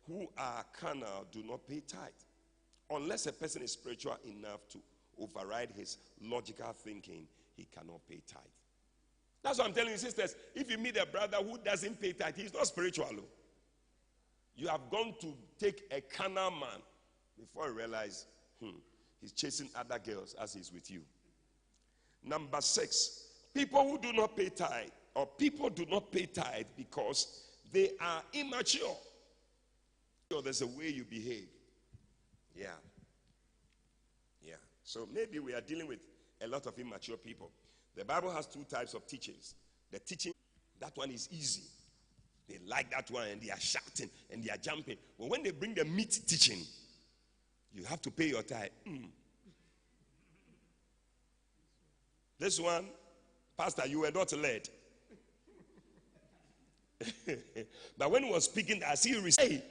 who are carnal do not pay tithe. Unless a person is spiritual enough to override his logical thinking, he cannot pay tithe. That's what I'm telling you, sisters. If you meet a brother who doesn't pay tithe, he's not spiritual. You have gone to take a carnal man before you realize he's chasing other girls as he's with you. Number 6, people who do not pay tithe, or people do not pay tithe because they are immature. So there's a way you behave. Yeah. So maybe we are dealing with a lot of immature people. The Bible has 2 types of teachings. The teaching, that one is easy. They like that one and they are shouting and they are jumping. But when they bring the meat teaching, you have to pay your tithe. This one, Pastor, you were not led. But when he was speaking, as he received,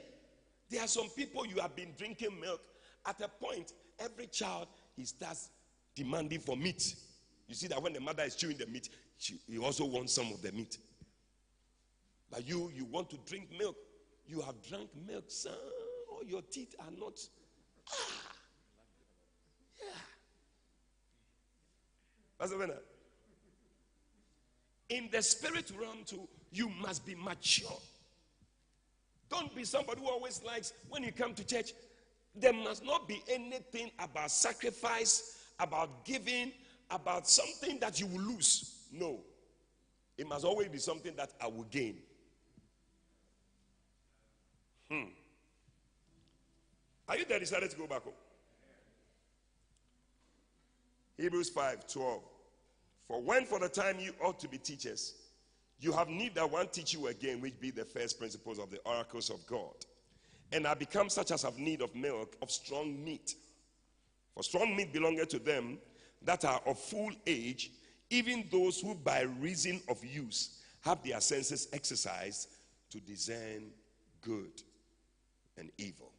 there are some people you have been drinking milk. At a point, every child, he starts demanding for meat. You see that when the mother is chewing the meat, he also wants some of the meat. But you want to drink milk. You have drank milk, son. Oh, your teeth are not. Pastor Bernard. In the spirit realm too, you must be mature. Don't be somebody who always likes, when you come to church, there must not be anything about sacrifice, about giving, about something that you will lose. No. It must always be something that I will gain. Are you there? Decided to go back home? Hebrews 5:12. For when for the time you ought to be teachers, you have need that one teach you again, which be the first principles of the oracles of God, and are become such as have need of milk, of strong meat. For strong meat belongeth to them that are of full age, even those who by reason of use have their senses exercised to discern good and evil.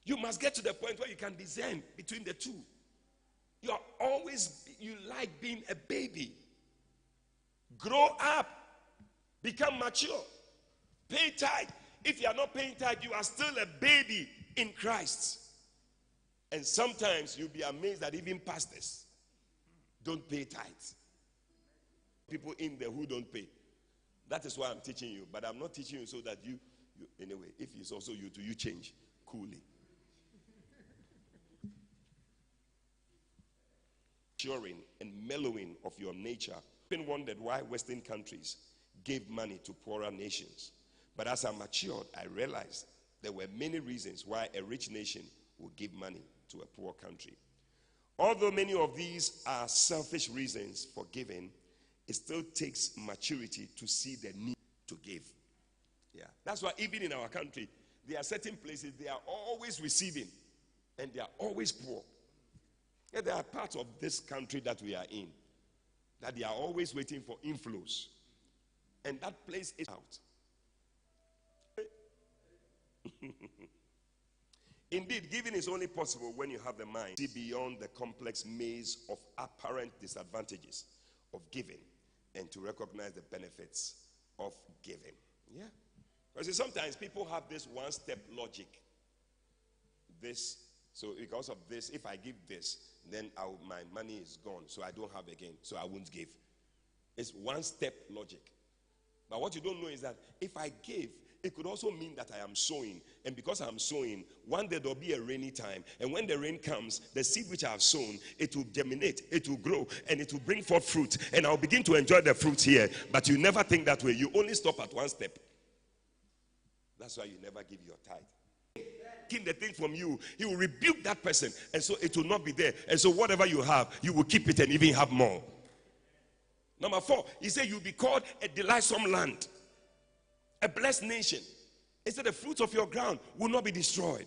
You must get to the point where you can discern between the two. You like being a baby. Grow up. Become mature. Pay tithe. If you are not paying tithe, you are still a baby in Christ. And sometimes you'll be amazed that even pastors don't pay tithes. People in there who don't pay. That is why I'm teaching you. But I'm not teaching you so that you anyway, if it's also you too, you change coolly. Maturing and mellowing of your nature. I've been wondered why Western countries gave money to poorer nations. But as I matured, I realized there were many reasons why a rich nation would give money to a poor country. Although many of these are selfish reasons for giving, it still takes maturity to see the need to give. Yeah, that's why even in our country, there are certain places they are always receiving and they are always poor. Yeah, there are parts of this country that we are in that they are always waiting for inflows. And that place is out. Indeed, giving is only possible when you have the mind to see beyond the complex maze of apparent disadvantages of giving and to recognize the benefits of giving. Yeah. Because sometimes people have this one-step logic. So because of this, if I give this, then my money is gone, so I don't have again, so I won't give. It's one-step logic. But what you don't know is that if I give, it could also mean that I am sowing. And because I'm sowing, one day there'll be a rainy time. And when the rain comes, the seed which I have sown, it will germinate, it will grow, and it will bring forth fruit. And I'll begin to enjoy the fruit here. But you never think that way. You only stop at one step. That's why you never give your tithe. Taking the thing from you, he will rebuke that person. And so it will not be there. And so whatever you have, you will keep it and even have more. Number 4, he said you'll be called a delightsome land. A blessed nation. He said the fruits of your ground will not be destroyed.